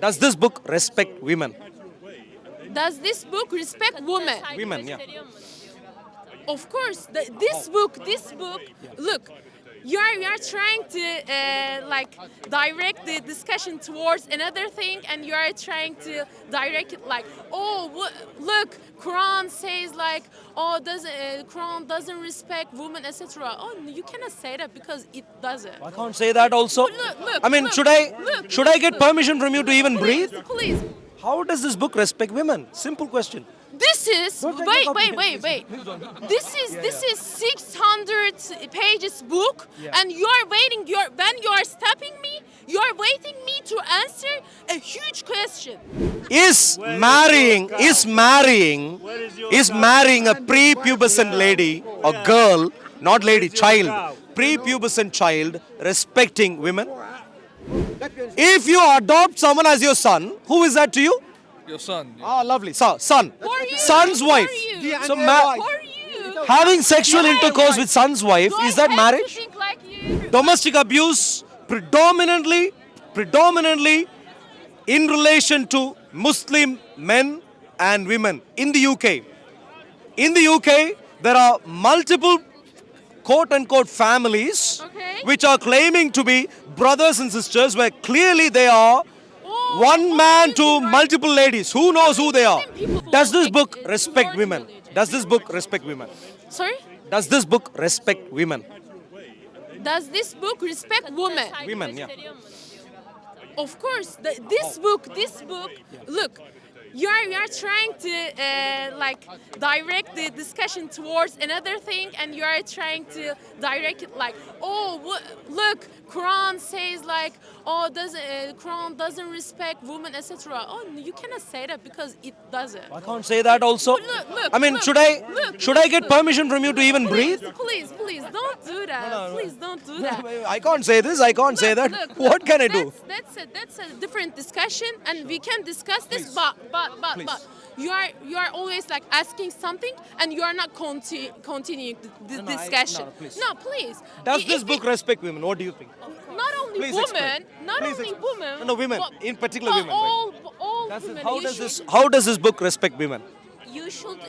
Does this book respect women? Does this book respect women? Women, yeah. Of course, this book, look, you are trying to like direct the discussion towards another thing, and you are trying to direct it like, oh, look, Quran says like, oh, Quran doesn't respect women, etc. Oh, no, you cannot say that because it doesn't. I can't say that also. Look, I mean, look, should I look, get permission from you to even breathe? Please. How does this book respect women? Simple question. This is wait. This is 600 pages book, and you are waiting. When you are stopping me, you are waiting me to answer a huge question. Is marrying a prepubescent lady or girl, not lady, child, prepubescent child respecting women? If you adopt someone as your son, who is that to you? Your son. Ah, lovely. So, son. Who are you? Son's Who are wife. you? So, Who are you? having sexual intercourse with son's wife, Do is I that have marriage? to think like you? Domestic abuse predominantly in relation to Muslim men and women in the UK. In the UK, there are multiple quote-unquote families which are claiming to be brothers and sisters, where clearly they are one man to multiple ladies. Who knows who they are? Does this book respect women? Does this book respect women? Sorry? Does this book respect women? Does this book respect women? Women, yeah. Of course, this book, look, you are trying to like direct the discussion towards another thing, and you are trying to direct it like, oh, look, Quran says like, oh, Quran doesn't respect women, etc. Oh, no, you cannot say that because it doesn't. I can't say that also. Look, I mean, look, should I get permission from you to even breathe? Please, don't do that. Please don't do that. I can't say this, I can't say that. Look, What can I do? That's a different discussion, and we can discuss this. But you are always like asking something, and you are not continuing the discussion. please. No, please. Does this book respect women? What do you think? Not only Please women, explain. women. No, women. but- In particular, but women. All women. How does this book respect women? You should,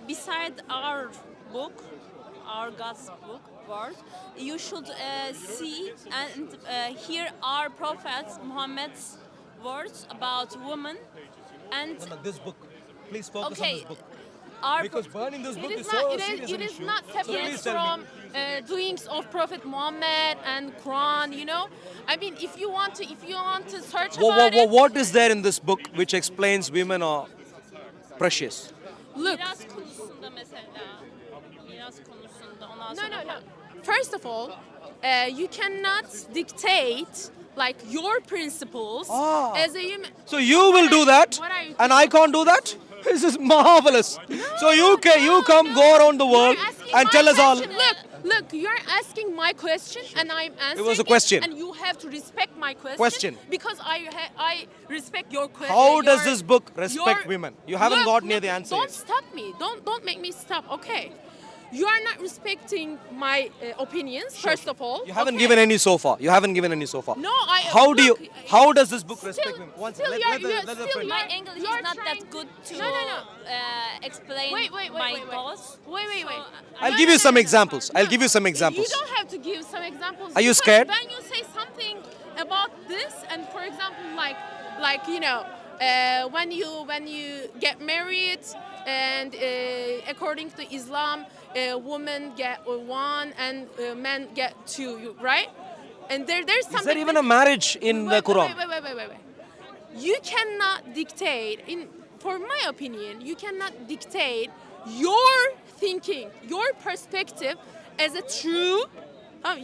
beside our book, our God's book, word, you should see and hear our Prophet Muhammad's words about women. And This book. Please focus okay, on this book. our Because burning this book It is is so not. serious It an is issue. not So separate please tell from me. doings of Prophet Muhammad and Quran. You know, I mean, if you want to search about it, What is there in this book which explains women are precious? look. miras konusunda mesela, miras konusunda ondan No, sonra no. First of all, you cannot dictate like your principles as a human. So you will do that, What are you and I can't do that? This is marvelous. So you come go around the world You're asking and my tell us all. question. Look, you're asking my question, and I'm answering. was a question. and you have to respect my question. Question. Because I respect your question. How does this book respect women? You haven't got near the answer Don't yet. stop me. Don't make me stop. Okay. You are not respecting my opinions. First of all, You haven't okay? given any so far. No, How how does this book respect women? One still second. you're- Let the still friend- my you're- English you're is not trying- that good to No. explain Wait. my thoughts. Wait. I'll give you some examples. I'll give you some examples. You don't have to give some examples. Are you Because scared? When you say something about this, and for example, like you know, when you get married, and according to Islam, women get one and men get two, right? And there's something. Is there even a marriage in the Quran? Wait. You cannot dictate. For my opinion, you cannot dictate your thinking, your perspective as a true.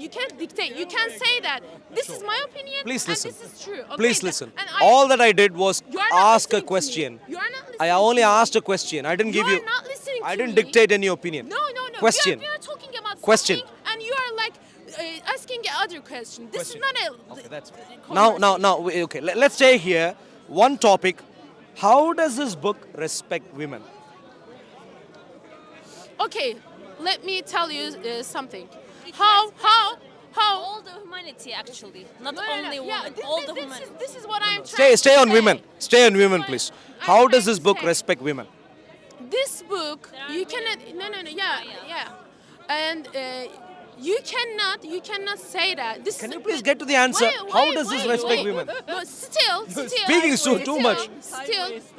You can't dictate. You can't say that this is my opinion. Please and listen. this is true. Okay? Please listen. And All that I did was You are not ask a listening to me. question. You are not listening. I only to me. asked a question. I didn't give You you. are not listening I to didn't me. dictate any opinion. No. Question. We are talking about Question. something, and you are like asking other question. This Question. is not a. Okay, that's conversation. now. Okay, let's stay here. One topic. How does this book respect women? Okay, let me tell you something. How? All the humanity actually, not No, no, no. only Yeah, women. this, All this, the this humanity. is this is what I'm trying Stay to on say. women. Stay on women, please. How I'm does trying this to book say. respect women? This book, There are you many cannot. books. No, no, no. Yeah, Yeah, and you cannot say that. This Can you please get to the answer? How does this respect women? No, still, speaking so too much.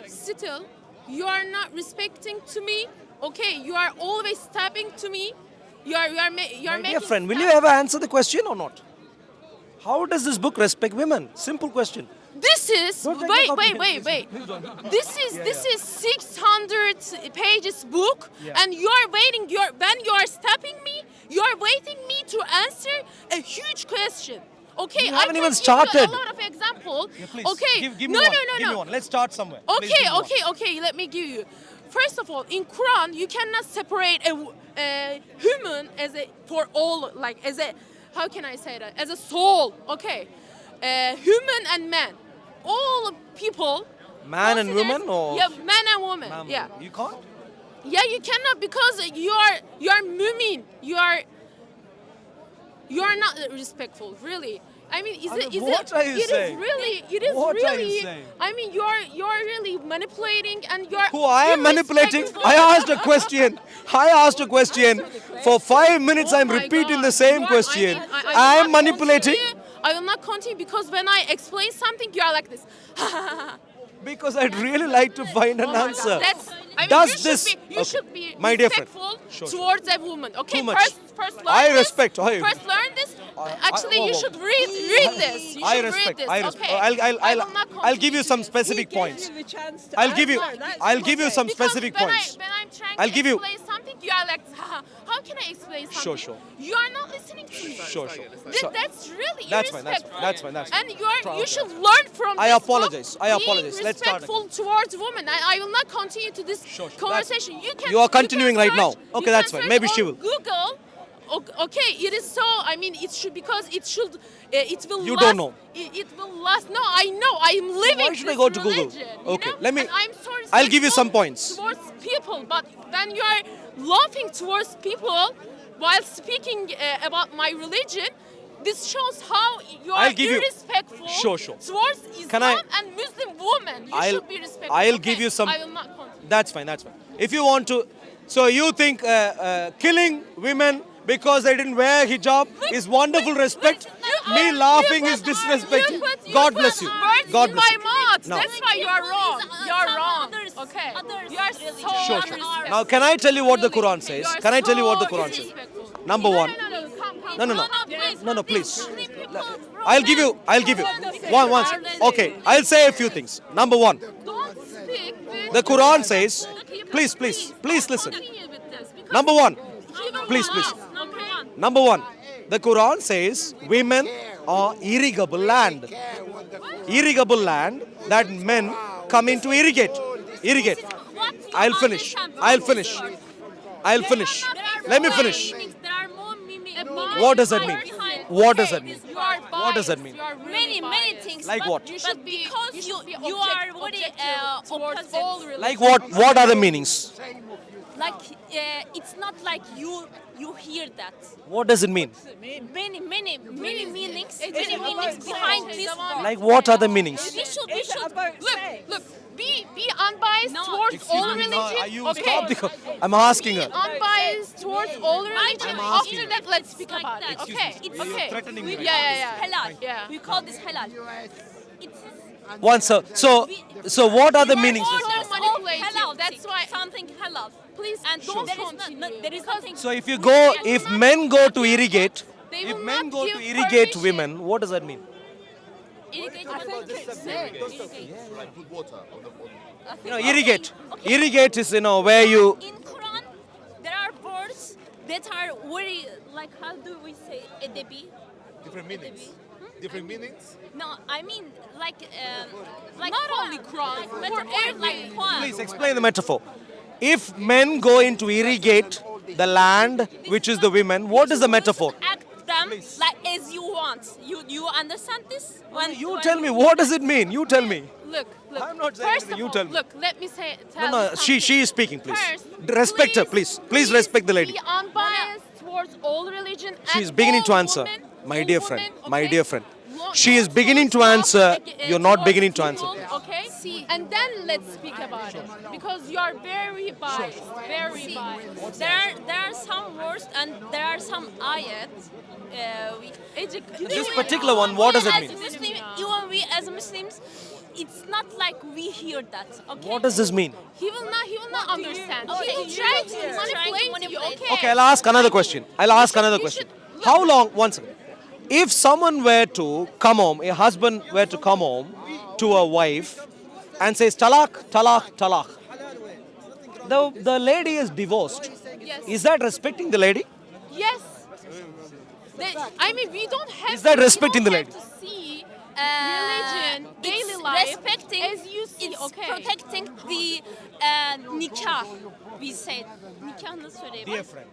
Still, you are not respecting to me. Okay, you are always stepping to me. You are My making. dear friend, will you ever answer the question or not? How does this book respect women? Simple question. This is Don't take wait, the copy. wait, wait, wait. Please don't. This is 600 pages book, Yeah. and you are waiting. When you are stopping me, you are waiting me to answer a huge question. Okay, You I haven't can even give you started. a lot of example. Yeah, please. Okay, Give me no, one. no, no, Give no. me one. Let's start somewhere. Please Okay, give me one. okay. Let me give you. First of all, in Quran, you cannot separate a human as a for all, like as a, how can I say that? As a soul. Okay, human and man, all people. Man and considered- woman, or yeah, man and woman. Man, Yeah, you can't. yeah, you cannot because you are mu'min. You are not respectful, really. I mean, what are you saying? It is What are you really. saying? I mean, you're really manipulating, and you're. Who I am manipulating? irrespectful. I asked a question. For 5 minutes, I'm Oh my repeating God. the same You are- question. I I will am not manipulating continue. I will not continue because when I explain something, you are like this. because I'd really like to find an Oh my God. answer. I mean, Does you should this? be, you Okay. should be My dear friend. respectful Sure. towards a woman. Okay, Too much. First learn I this. respect. First learn this. Actually, you whoa. should read this. You I should respect. read this. I respect. Okay. I will not I'll give you continue some this. specific points. I'll I'll give you some Because specific when points. when I'm trying I'll to give you- explain something, you are like, how can I explain something? Sure. You are not listening to me. Sure. That's really That's fine, irrespectful. that's fine. And you should learn from I this apologize. book, I apologize. Being Let's start respectful towards women. I will not continue to this Sure. conversation. You are continuing can right now. search- Okay, you that's can fine. search Maybe she on will. Google. Okay, it is so. I mean, it should because it should. It will. You last, don't know. It will last. No, I know. I am living. why should I this go to Google? religion, you Okay, know? let me- And I'm so I'll give you some respectful points. towards people, but when you are laughing towards people while speaking about my religion, this shows how you are I'll give you- irrespectful Sure. towards Can I- Islam and Muslim women. You I'll- should be respectful. I'll okay? give you some- I will not continue. That's fine. If you want to, so you think killing women because they didn't wear hijab is wonderful respect? Me laughing is disrespecting. God bless you. God bless you. In my mouth. No. That's why you are wrong. You are wrong. Others, Okay. others You are really so Sure. disrespectful. Now, can I tell you what the Really. Quran says? You are Can I tell you what the so Quran says? disrespectful. Number one. No, please. I'll give you. Once. Okay, I'll say a few things. Number one, Don't speak with the Quran says, please listen. Number one, please. Number one, the Quran says women are irrigable land. Irrigable land that men come in to irrigate. I'll finish. Let me finish. What does that mean? What does that mean? You are What does that biased. mean? You are really Many biased. things. Like but, what? You But should be because you, you should be you are objective very towards opposite. all religions. Like what? What are the meanings? Like it's not like you hear that. What does it mean? Many meanings. Many meanings about behind saying. this. It's about- Like what are the meanings? We should. Look, be unbiased No. towards Excuse all me, religion. are you Okay. stop the- I'm asking Be her. unbiased towards all religion. I'm asking After you. that, let's speak Like about that. it. Excuse Okay. me. It's- Okay. threatening me right Yeah. Halal. Yeah. We call this halal. It is. One, so what are the meanings? More of than this? manipulative. Halal. That's why. Something halal. Please And don't there is continue. there is nothing. So if men go to irrigate, They if will men not go give to irrigate permission. women, what does that mean? Irrigate. Irrigate is where you. In Quran, there are words that are very like how do we say edebi? Different meanings. Different meanings? No, I mean like Not only Quran, for every- like Quran. Please explain the metaphor. If men go into irrigate the land, which is the women, what is the metaphor? Act them like as you want. You understand this? You tell me, what does it mean? You tell me. Look. I'm not saying First anything, of you all, tell me. look, let me say. Tell No, you she something. is speaking, please. First, Respect her, please. Please respect the lady. Be unbiased towards all religion. She's and beginning all to answer. women. My full dear friend, woman, my okay? dear friend. Lo- She is no beginning to love, answer. You're not towards beginning to people, answer. Okay? And then let's speak about it. Because you are very biased. Very biased. There are some words and there are some ayats. This particular one, what does it as mean? Muslim, even we as Muslims, it's not like we hear that. Okay. What does this mean? He will not understand. Okay, He will you try will to hear. manipulate you. Manipulate. Okay. Okay, I'll ask another question. You should- How long? One second. If someone were to come home, a husband were to come home to a wife and says talak, talak, talak, the lady is divorced. Yes. Is that respecting the lady? Yes. I mean, we don't have. Is that we respecting don't the have lady? To see religion, daily it's life, respecting, as you see. it's Okay. protecting the nikah. We say nikah nasıl söyleyeyim? Dear friend,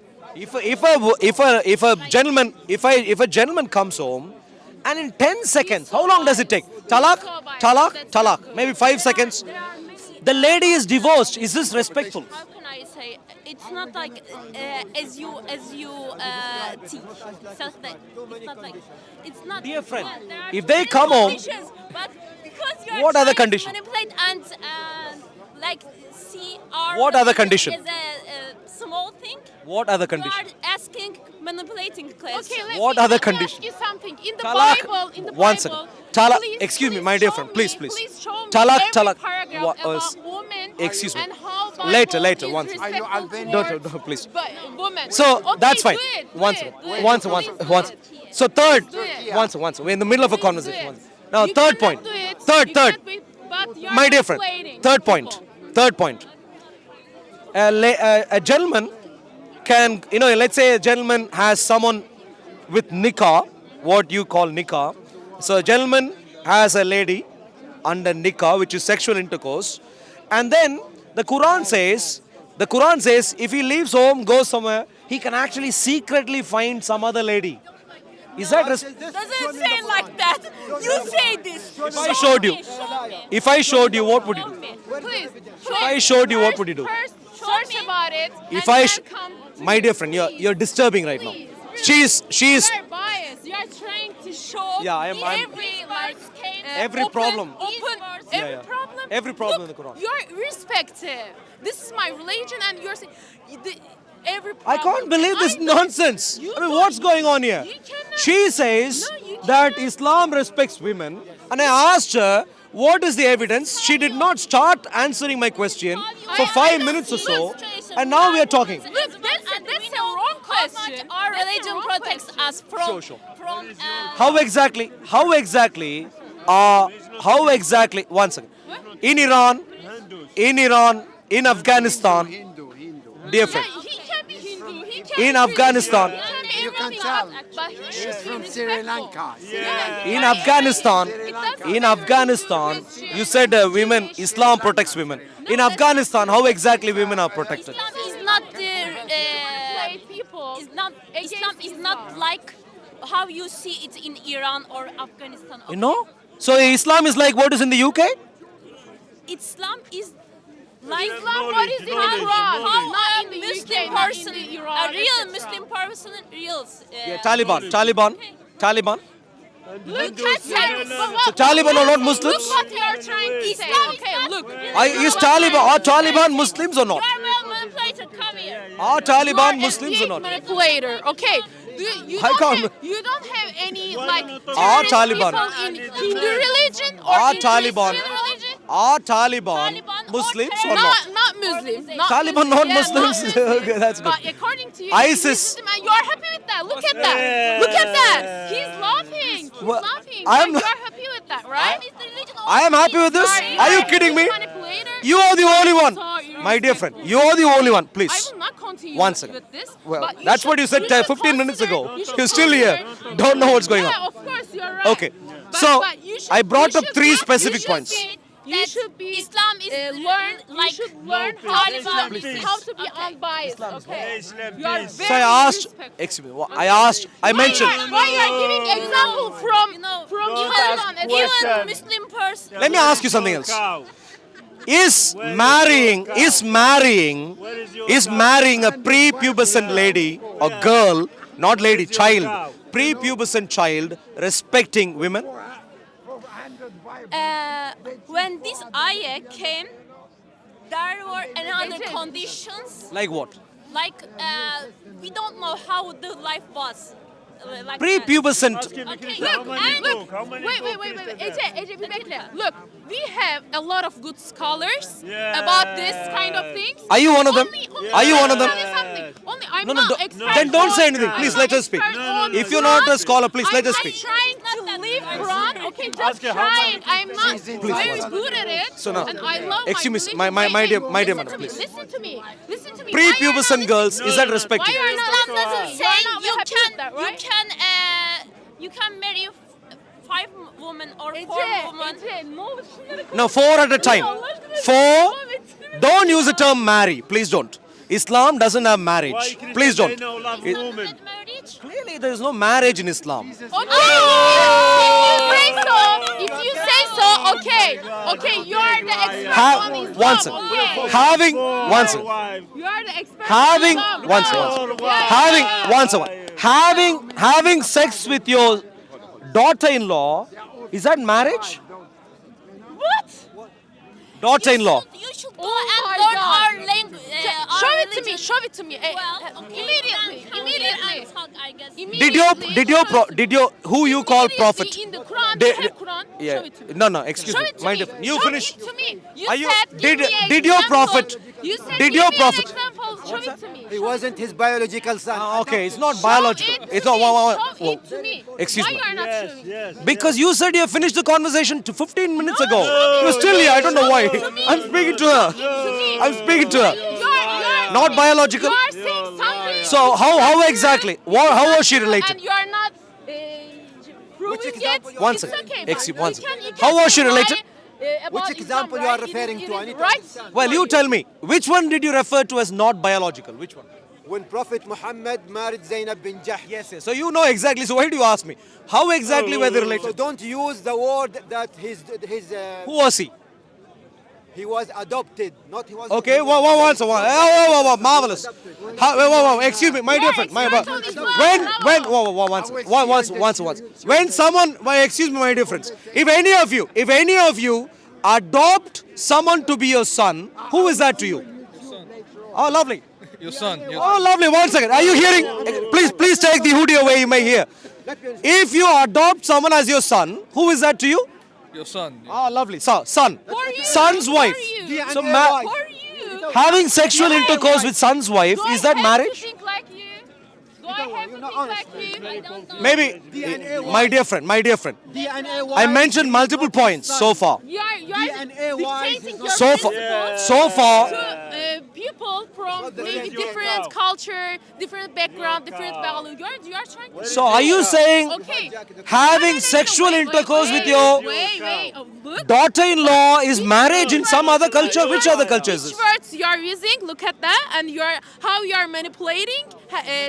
if a gentleman comes home and in 10 seconds, how long does it take? Talak, talak, talak. Maybe 5 seconds. The lady is divorced. Is this respectful? How can I say? It's not like as you think. It's not like it's not. Dear friend, Yeah, there are if they many come home- conditions, but because you are What are the trying to conditions? manipulate and like see our What are the religion conditions? as a small thing. What are the You conditions? are asking manipulating questions. Okay, What let are the me conditions? ask you something. In the Talak. Bible, One second. Talak. Excuse me, my dear friend. Please, please. Show me Talak, every talak. paragraph What about was- women Excuse me. and how Bible Later, is one second. respectful No, towards please. women. So Okay, that's fine. do it, do Once, it, do it. once, Please once, do once. it. So third, do it. once. We're in the middle of a Please conversation. do it. Once. Now, You third cannot point. do it. Third. You cannot do it, but you are My dear friend. manipulating Third point. people. Third point. A gentleman can, let's say a gentleman has someone with nikah, what you call nikah. So a gentleman has a lady under nikah, which is sexual intercourse, and then the Quran says, if he leaves home, goes somewhere, he can actually secretly find some other lady. Is that Doesn't say like that. You say this. If I showed you, if I showed you, what would you do? Please. If I showed you, what would you do? First, search about it. If and I, then come to my me. dear friend, you're disturbing right now. Please. She is. You are biased. You are trying to show Yeah, I'm- every like Every problem. Open Yeah, every yeah. problem. Every problem Look, in the Quran. You're irrespective. This is my religion, and you're saying every problem. I can't believe this I know. nonsense. You I mean, don't- what's going on here? You cannot- She says No, you that cannot. Islam respects women, and I asked her, what is the evidence? She did not start answering my question for I 5 don't minutes or see so, this. and now we are talking. Look, that's a wrong question. Our That's a religion wrong protects question. us from Sure. from How exactly, one second. In Iran, in Afghanistan, dear friend, Yeah, he can be Hindu. He can In be Afghanistan- Christian, he can be You can everything tell. else, but he should be from Sri respectful. Lanka. Yeah, in but Afghanistan, it doesn't in matter Afghanistan, if you're you said women, Jewish. Islam protects women. In Afghanistan, how exactly women are protected? Islam is not Play people. Islam is not like how you see it in Iran or Afghanistan. You know? So Islam is like what is in the UK? Islam is like Islam, what is in the Quran? how Not a in the Muslim UK, not in person, the Iran, a real etc. Muslim person, real. Yeah, Taliban. Look at that. So Taliban are not Muslims? Look what you are trying to say. Islam is Okay, not look. really- Is Taliban Muslims or not? You are well manipulated. Come here. Are You Taliban are a Muslims or big not? manipulator. Okay. You I can't- you don't have any like Are terrorist Taliban- people in Hindu religion or Are in Taliban- Christian religion? Are Taliban Taliban or Muslims or terrorists. not? Not Muslims. Not Taliban Muslims. not Yeah, Muslims? Muslims. Okay, that's good. But according to you, ISIS. you are happy with that. Look at that. Look at that. He's laughing. He's Well, laughing. I'm- You are happy with that, right? I am happy with this. Sorry, Are you a kidding me? manipulator. You are the only one. So you're My dear friend, respectful. you are the only one. I Please. will not continue One with second. this. Well, but that's what you said should 15 minutes consider- ago. you should You're still here. consider- Don't know what's going Yeah, on. of course, you're right. Okay. But- So, but you should- I brought you up should 3 not- specific you should points. be- You That should be Islam is learn. like You should learn how to be unbiased. Okay. You are very So I asked, respectful. excuse me, I mentioned, Why you are giving example from even, Taliban, etc. even Muslim person. let me ask you something else. Is marrying a prepubescent lady or girl, not lady, child, prepubescent child respecting women? When this ayah came, there were another conditions. Like what? Like we don't know how the life was. Like Prepubescent. Okay, Look, wait. Ece, bir bekle. Look, we have a lot of good scholars about this kind of things. Are you one of them? Are you one of them? Tell me something. Only I'm No, not expert. then don't say on- anything. I'm Please not let us speak. expert on If you're not a Quran. scholar, please let us I'm speak. trying to live Quran. Okay, just trying. I'm not very good at it. So now, and I love excuse me, my my dear listen madam, to me, please. Listen to me. Listen to me. Prepubescent girls, is that Why respected? you are not Islam doesn't you say are not you happy can with that, right? you can marry 5 women or 4 women. No, 4 at a time. 4. Don't use the term marry. Please don't. Islam doesn't have marriage. Please don't. It- That marriage. Clearly, there is no marriage in Islam. Okay, if you say so, okay, you are the expert on Islam. One second. Okay. Having one second. You are the expert Having on Islam. one second. Having sex with your daughter-in-law, is that marriage? What? Daughter-in-law. You should go Oh and my learn God. our language. Show it to me. Well, okay. Immediately. Did you who you call prophet? In the Quran, Did- you have Quran. Yeah. Show it to me. No, excuse Show me. it to Mind me. if- You Show finish. it to me. You Are you- said, give me an did your example. prophet- You said, did give your me prophet- an example. Show it to me. He wasn't his biological son. Okay, it's not Show biological. it It's to not. me. Show it to me. Excuse Why me. you are not showing? Because you said you finished the conversation 15 minutes ago. You're still here. I don't know why. I'm speaking to her. I'm speaking to her. You're Not biological. You are saying something. So how exactly? How was she related? And you are not proving it. One It's second. okay, but Excuse- you one can- second. you can How was she lie, related? About Which example Islam, you are right? referring It to? is I need to right? understand. Well, you tell me. Which one did you refer to as not biological? Which one? When Prophet Muhammad married Zainab bin Jahsh. Yes. So you know exactly. So why do you ask me? How exactly were they So related? don't use the word that Who was he? he was adopted, not he was. Okay, one. Marvelous. Excuse me, my dear friend. When someone, excuse me, my dear friends. If any of you adopt someone to be your son, who is that to you? Oh, lovely. Your son. Oh, lovely. 1 second. Are you hearing? Please take the hoodie away. You may hear. If you adopt someone as your son, who is that to you? Your son. Ah, lovely. Son. For you. Son's wife. For you. So For you. having sexual intercourse with son's wife, Do is I that have marriage? To think like you? Do I have to think like you? I don't know. Maybe, my dear friend. DNA I mentioned multiple points so far. You are DNA-wise dictating is your So far, principles so far, to people from maybe different culture, different background, different value. You are trying to. so are you saying Okay. having sexual intercourse with your Wait. Look. daughter-in-law is marriage in some other culture? Which other culture is Which this? words you are using? Look at that, and how you are manipulating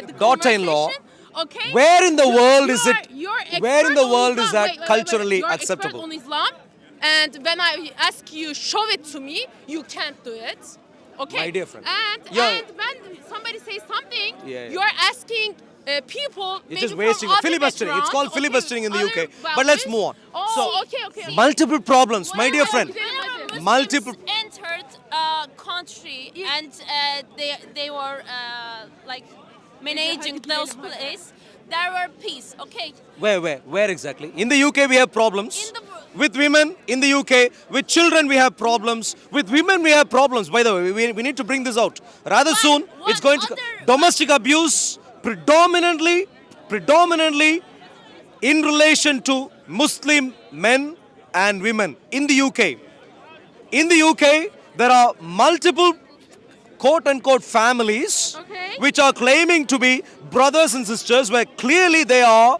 the Daughter-in-law. conversation. Okay. Where in the world is it? You're Where in the expert on world is Islam. that culturally You're acceptable? Expert on Islam, and when I ask you show it to me, you can't do it. Okay. My dear friend. And Yeah. when somebody says something, Yeah. you're asking people. You're maybe just from wasting other filibustering. It's called backgrounds, filibustering in the other UK. But let's values. move on. Oh, So, okay. multiple problems, my dear friend. Whenever Multiple. Muslims entered country and they were like managing those places, there were peace. Okay. Where exactly? In the UK, we have problems. In the- With women in the UK, with children, we have problems. With women, we have problems. By the way, we need to bring this out. Rather soon, it's going to. Domestic abuse predominantly in relation to Muslim men and women in the UK. In the UK, there are multiple quote-unquote families which are claiming to be brothers and sisters, where clearly they are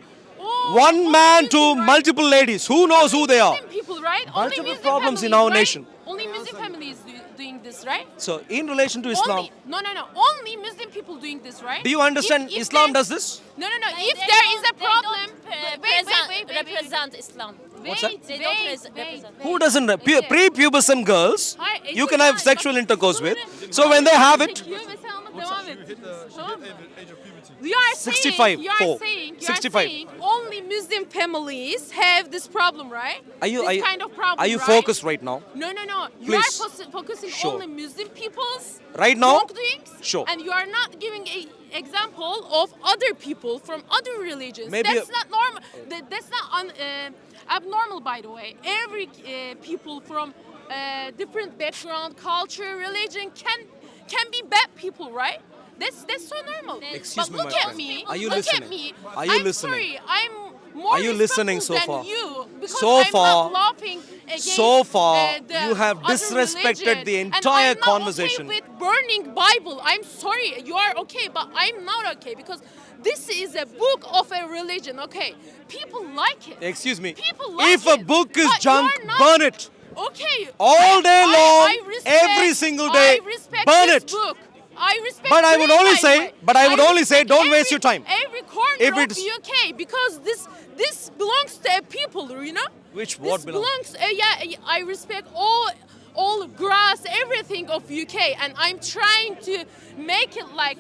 one man to multiple ladies. Who knows who they are? Muslim people, right? Multiple Only Muslim problems in families, our right? nation. Only Muslim families doing this, right? So, in relation to Islam, Only, no. Only Muslim people doing this, right? do you understand If Islam there- does this? No. They If there is a don't- problem, they don't represent Islam. What's that? They don't represent. Who doesn't? Prepubescent girls, Hayır, you can have Ece, sexual bak, intercourse with. sonra- So when they have it, Çekiyor ve sen ona devam et. Tamam mı? You are 65, saying, you are four. saying, you 65. are saying only Muslim families have this problem, right? This kind of problem, are you right? focused right now? No. You Please. are focusing Sure. only Muslim people's Right now? wrongdoings, Sure. and you are not giving an example of other people from other religions. Maybe That's not normal. That's not abnormal, by the way. Every people from different background, culture, religion can be bad people, right? That's so normal. Excuse but me, look my at friend. me. Are you look listening? at me. Are you I'm listening? sorry. I'm more Are you listening so respectful far? than you because So I'm far- not laughing against so far, the you have other disrespected religion. the And entire I'm not conversation. Okay with burning Bible. I'm sorry. You are okay, but I'm not okay because this is a book of a religion. Okay, people like it. Excuse me. People like If a it, book is but junk, you're not- burn it. Okay. All day long, I respect, every single day, I respect burn this it. Book. I respect. But I would free, only by the say- way. but I would only say, respect don't waste your time. Every corner If of it's- UK because this belongs to people, you know. Which This what belongs? I respect all grass, everything of UK, and I'm trying to make it like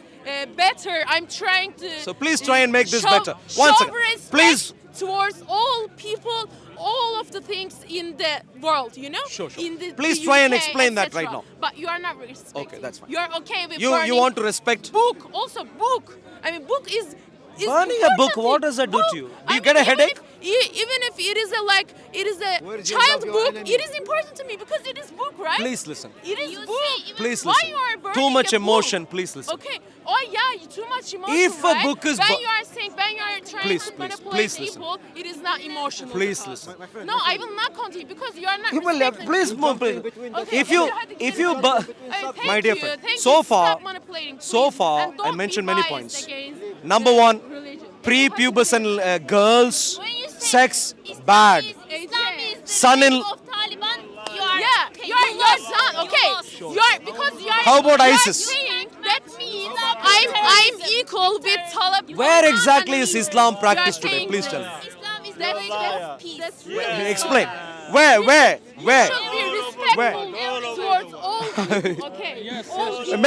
better. I'm trying to. So please try and make this better. Show One second. respect Please. towards all people, all of the things in the world, you know? Sure. In the Please the try and UK, explain that etc. right now. But you are not respecting. Okay, that's fine. You are okay with You burning want to respect. book. Also, book. I mean, book is Burning a book, important what thing. does that do to Book. you? Do I you get a mean, headache? Even if it is a Where is your child love, your book, enemy? it is important to me because it is book, right? Please listen. It is You book. say even- Please Why listen. you are burning Too much a book? emotion. Please listen. Okay. Oh yeah, too much emotion. If a right? book is when bu- you are saying, when you are trying Please, to please, manipulate please listen. people, it is not emotional. Please because- listen. No, I will not continue because you are not. You will respecting please me. move. please. Okay, If you Thank my dear you, friend, thank so you. far, Stop manipulating, so please. far, And I don't be mentioned many biased points. against Number the one, religion. prepubescent girls, When you say sex, Islam bad. Is, Islam is the Son in- religion of Taliban. You are Yeah, okay, you are lost. done. You Okay, lost. you are because you are. How about you are ISIS? saying that means I'm equal with Taliban. Where exactly is And Islam you are practiced today? saying Please tell me. Islam is the That's- religion of that's- peace. that's really Explain. Where? should be respectful Where? towards all people. Okay. All people.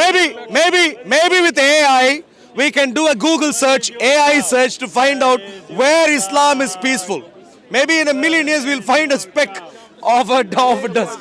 Maybe with AI, we can do a Google search, AI search to find out where Islam is peaceful. Maybe in a million years we'll find a speck of a dust.